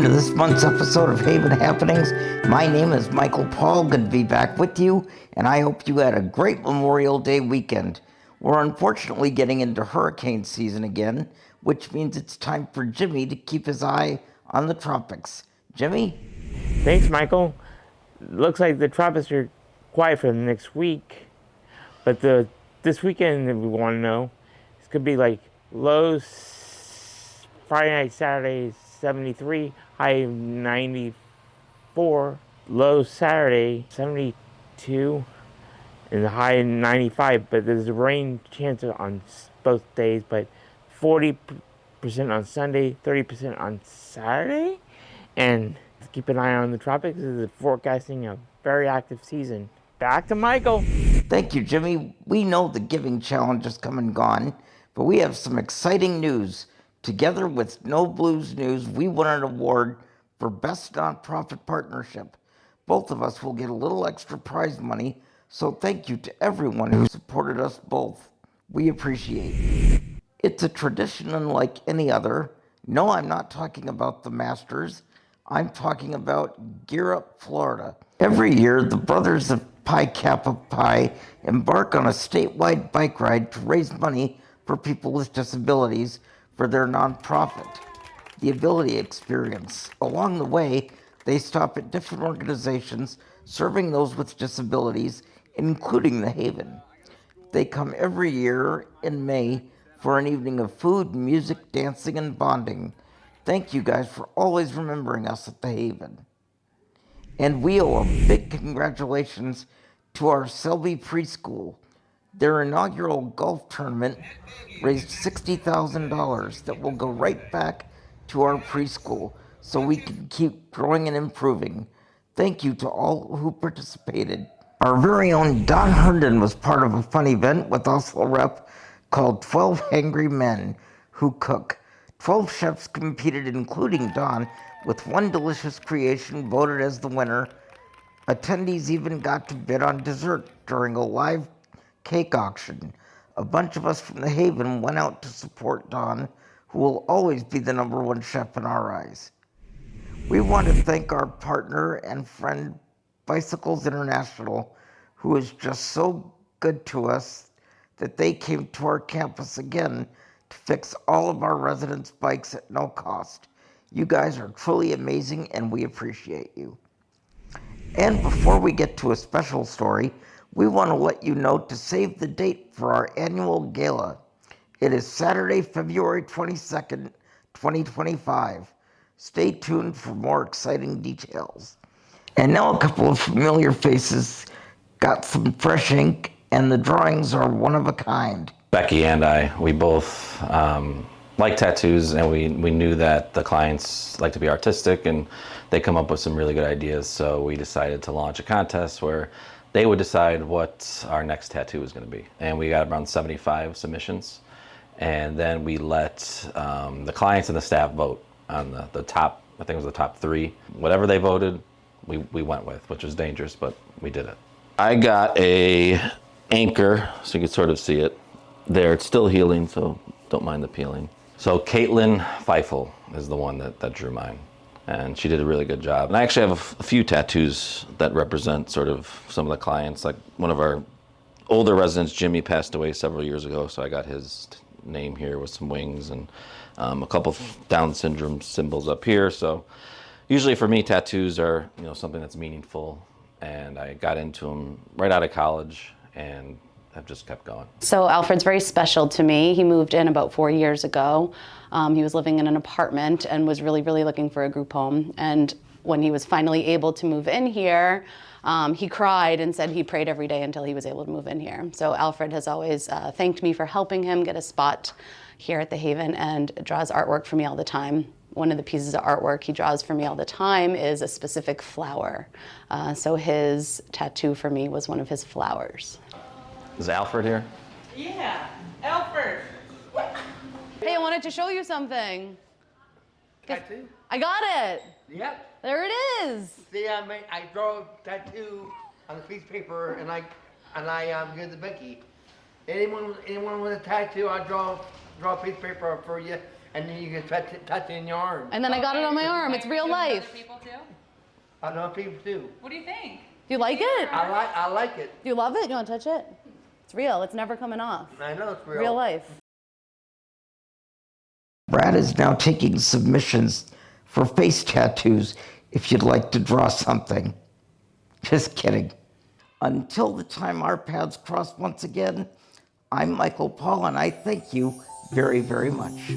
to this month's episode of Haven Happenings. My name is Michael Paul. Good to be back with you, and I hope you had a great Memorial Day weekend. We're unfortunately getting into hurricane season again, which means it's time for Jimmy to keep his eye on the tropics. Jimmy? Thanks, Michael. Looks like the tropics are quiet for the next week, but this weekend, if we want to know, it's going to be like lows Friday night, Saturday, 73, high 94, low Saturday, 72, and the high 95, but there's a rain chance on both days, but 40% on Sunday, 30% on Saturday, and keep an eye on the tropics. This is forecasting a very active season. Back to Michael. Thank you, Jimmy. We know the Giving Challenge has come and gone, but we have some exciting news. Together with No Blues News, we won an award for Best Nonprofit Partnership. Both of us will get a little extra prize money, so thank you to everyone who supported us both. We appreciate it. It's a tradition unlike any other. No, I'm not talking about the Masters. I'm talking about Gear Up Florida. Every year, the Brothers of Pi Kappa Pi embark on a statewide bike ride to raise money for people with disabilities for their nonprofit, the Ability Experience. Along the way, they stop at different organizations serving those with disabilities, including the Haven. They come every year in May for an evening of food, music, dancing, and bonding. Thank you guys for always remembering us at the Haven. And we owe a big congratulations to our Selby Preschool. Their inaugural golf tournament raised $60,000 that will go right back to our preschool so we can keep growing and improving. Thank you to all who participated. Our very own Don Herndon was part of a fun event with Oslo Rep called 12 Hangry Men Who Cook. 12 chefs competed, including Don, with one delicious creation voted as the winner. Attendees even got to bid on dessert during a live cake auction. A bunch of us from the Haven went out to support Don, who will always be the #1 chef in our eyes. We want to thank our partner and friend, Bicycles International, who is just so good to us that they came to our campus again to fix all of our residents' bikes at no cost. You guys are truly amazing, and we appreciate you. And before we get to a special story, we want to let you know to save the date for our annual gala. It is Saturday, February 22nd, 2025. Stay tuned for more exciting details. And now a couple of familiar faces got some fresh ink, and the drawings are one of a kind. Becky and I, we both like tattoos, and we knew that the clients like to be artistic and they come up with some really good ideas, so we decided to launch a contest where they would decide what our next tattoo was going to be. And we got around 75 submissions, and then we let the clients and the staff vote on the top, I think it was the top 3. Whatever they voted, we went with, which was dangerous, but we did it. I got a anchor, so you can sort of see it there. It's still healing, so don't mind the peeling. So Caitlin Feifel is the one that drew mine, and she did a really good job. And I actually have a few tattoos that represent sort of some of the clients. Like one of our older residents, Jimmy, passed away several years ago, so I got his name here with some wings and a couple of Down syndrome symbols up here. So usually for me, tattoos are something that's meaningful, and I got into them right out of college and have just kept going. So Alfred's very special to me. He moved in about 4 years ago. He was living in an apartment and was really, really looking for a group home. And when he was finally able to move in here, he cried and said he prayed every day until he was able to move in here. So Alfred has always thanked me for helping him get a spot here at the Haven and draws artwork for me all the time. One of the pieces of artwork he draws for me all the time is a specific flower. So his tattoo for me was one of his flowers. Is Alfred here? Yeah, Alfred. Hey, I wanted to show you something. Tattoo? I got it. Yep. There it is. See, I draw a tattoo on a piece of paper, and I give it to Becky. Anyone with a tattoo, I draw a piece of paper for you, and then you can touch it in your arm. And then I got it on my arm. It's real life. Other people too? I know people too. What do you think? Do you like it? I like it. Do you love it? You want to touch it? It's real. It's never coming off. I know it's real. Real life. Brad is now taking submissions for face tattoos if you'd like to draw something. Just kidding. Until the time our paths cross once again, I'm Michael Paul, and I thank you very, very much.